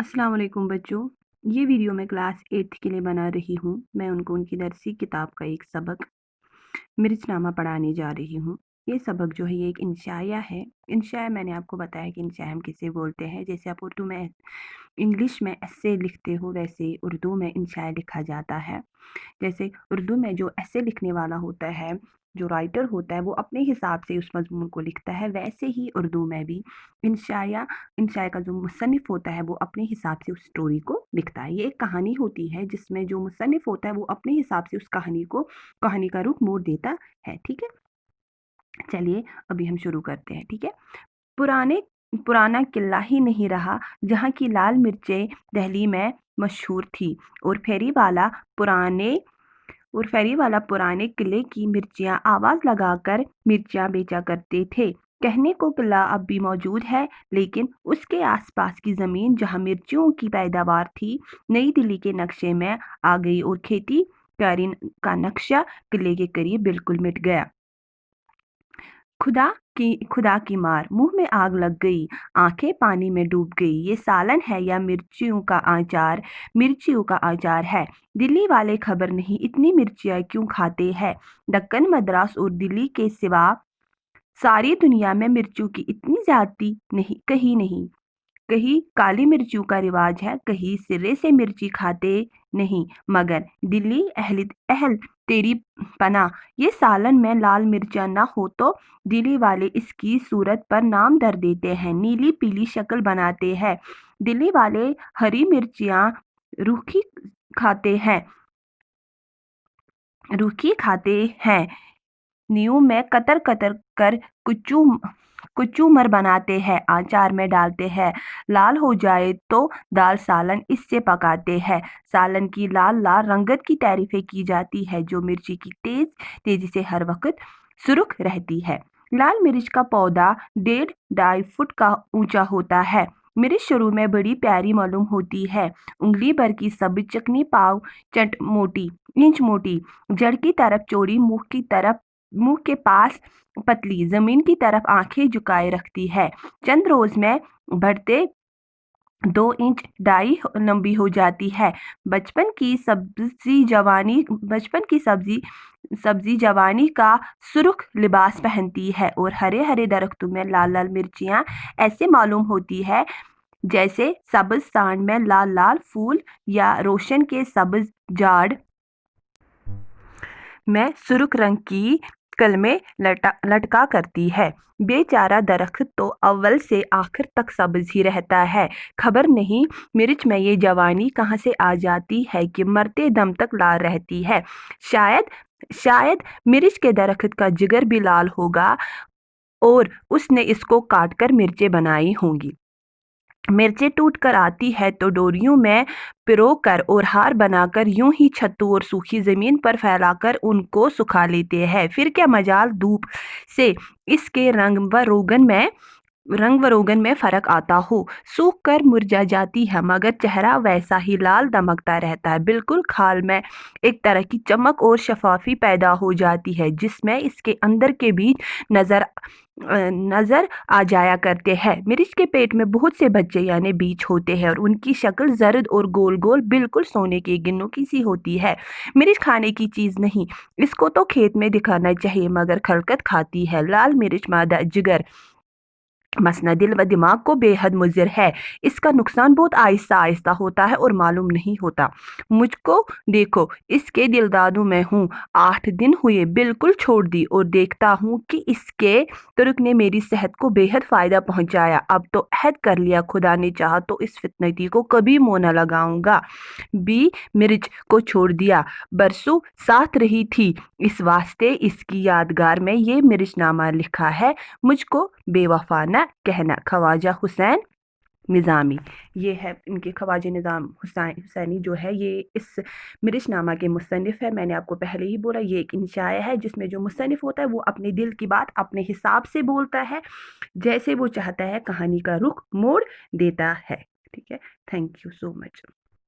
अस्सलाम वालेकुम बच्चों। ये वीडियो मैं क्लास 8th के लिए बना रही हूँ। मैं उनको उनकी दरसी किताब का एक सबक मिर्चनामा पढ़ाने जा रही हूँ। ये सबक जो है ये एक इंशाया है। इंशाया मैंने आपको बताया कि इंशाया हम किसे बोलते हैं। जैसे आप उर्दू में इंग्लिश में ऐसे लिखते हो वैसे उर्दू में इंशाया लिखा जाता है। जैसे उर्दू में जो ऐसे लिखने वाला होता है, जो राइटर होता है वो अपने हिसाब से उस मज़मून को लिखता है, वैसे ही उर्दू में भी इंशाया इंशाया का जो मुसन्निफ़ होता है वो अपने हिसाब से उस स्टोरी को लिखता है। ये एक कहानी होती है जिसमें जो मुसन्निफ़ होता है वो अपने हिसाब से उस कहानी का रुख मोड़ देता है। ठीक है? चलिए अभी हम शुरू करते हैं। ठीक है? पुराने पुराना किला ही नहीं रहा जहाँ की लाल मिर्चें दिल्ली में मशहूर थी और फेरी वाला पुराने किले की मिर्चियाँ आवाज़ लगाकर मिर्चियाँ बेचा करते थे। कहने को किला अब भी मौजूद है, लेकिन उसके आसपास की ज़मीन जहाँ मिर्चियों की पैदावार थी, नई दिल्ली के नक्शे में आ गई और खेती बाड़ी का नक्शा किले के करीब बिल्कुल मिट गया। खुदा की मार, मुंह में आग लग गई, आंखें पानी में डूब गई। ये सालन है या मिर्चियों का अचार है। दिल्ली वाले खबर नहीं इतनी मिर्चियाँ क्यों खाते हैं। दक्कन, मद्रास और दिल्ली के सिवा सारी दुनिया में मिर्चियों की इतनी ज्यादती नहीं कहीं नहीं। कहीं काली मिर्चियों का रिवाज है, कहीं सिरे से मिर्ची खाते नहीं। मगर दिल्ली अहल तेरी पना, ये सालन में लाल मिर्चा ना हो तो दिल्ली वाले इसकी सूरत पर नाम धर देते हैं, नीली पीली शक्ल बनाते हैं। दिल्ली वाले हरी मिर्चियाँ रूखी खाते हैं रूखी खाते हैं नींव में कतर कतर कर कुचूमर बनाते हैं, अचार में डालते हैं। लाल हो जाए तो दाल सालन इससे पकाते हैं। सालन की लाल लाल रंगत की तारीफें की जाती है, जो मिर्ची की तेजी से हर वक्त सुर्ख रहती है। लाल मिर्च का पौधा 1.5-2 फुट का ऊंचा होता है। मिर्च शुरू में बड़ी प्यारी मालूम होती है, उंगली भर की सब चिकनी पाव चट मोटी इंच मोटी, जड़ की तरफ चौड़ी, मुंह के पास पतली, जमीन की तरफ आंखें झुकाए रखती है। चंद रोज में बढ़ते 2 इंच डाई लंबी हो जाती है। बचपन की सब्जी जवानी का सुर्ख लिबास पहनती है और हरे हरे दरख्तों में लाल लाल मिर्चियाँ ऐसे मालूम होती है जैसे सब्ज सांड में लाल लाल फूल या रोशन के सब्ज झाड़ में सुर्ख रंग की कलमें लटका करती है। बेचारा दरख्त तो अव्वल से आखिर तक सब्ज ही रहता है। खबर नहीं मिर्च में ये जवानी कहाँ से आ जाती है कि मरते दम तक लाल रहती है। शायद शायद मिर्च के दरख्त का जिगर भी लाल होगा और उसने इसको काट कर मिर्चें बनाई होंगी। मिर्चें टूट कर आती है तो डोरियों में पिरोकर और हार बनाकर यूं ही छत्तू और सूखी जमीन पर फैलाकर उनको सुखा लेते हैं। फिर क्या मजाल धूप से इसके रंग व रोगन में फर्क आता हो। सूख कर मुरझा जाती है, मगर चेहरा वैसा ही लाल दमकता रहता है। बिल्कुल खाल में एक तरह की चमक और शफाफी पैदा हो जाती है, जिसमें इसके अंदर के बीज नजर आ जाया करते हैं। मिर्च के पेट में बहुत से बच्चे यानी बीज होते हैं और उनकी शक्ल जर्द और गोल गोल बिल्कुल सोने के गिन्नों की सी होती है। मिर्च खाने की चीज नहीं, इसको तो खेत में दिखाना चाहिए, मगर खलकत खाती है। लाल मिर्च मादा जिगर मसना दिल व दिमाग को बेहद मुज़िर है। इसका नुकसान बहुत आहिस्ता आहिस्ता होता है और मालूम नहीं होता। मुझको देखो, इसके दिलदादू में हूँ। 8 दिन हुए बिल्कुल छोड़ दी और देखता हूँ कि इसके तुर्क ने मेरी सेहत को बेहद फ़ायदा पहुँचाया। अब तो अहद कर लिया, खुदा ने चाहा तो इस फितनती को कभी मुँह न लगाऊंगा। बी मिर्च को छोड़ दिया, बरसों साथ रही थी, इस वास्ते इसकी यादगार में ये मिर्चनामा लिखा है। मुझको बेवफा न कहना। ख्वाजा हुसैन निज़ामी। ये है इनके ख्वाजा निज़ाम हुसैनी जो है ये इस मिर्चनामा के मुसन्निफ़ है। मैंने आपको पहले ही बोला ये एक इंशाया है जिसमें जो मुसन्निफ़ होता है वो अपने दिल की बात अपने हिसाब से बोलता है, जैसे वो चाहता है कहानी का रुख मोड़ देता है। ठीक है, थैंक यू सो मच।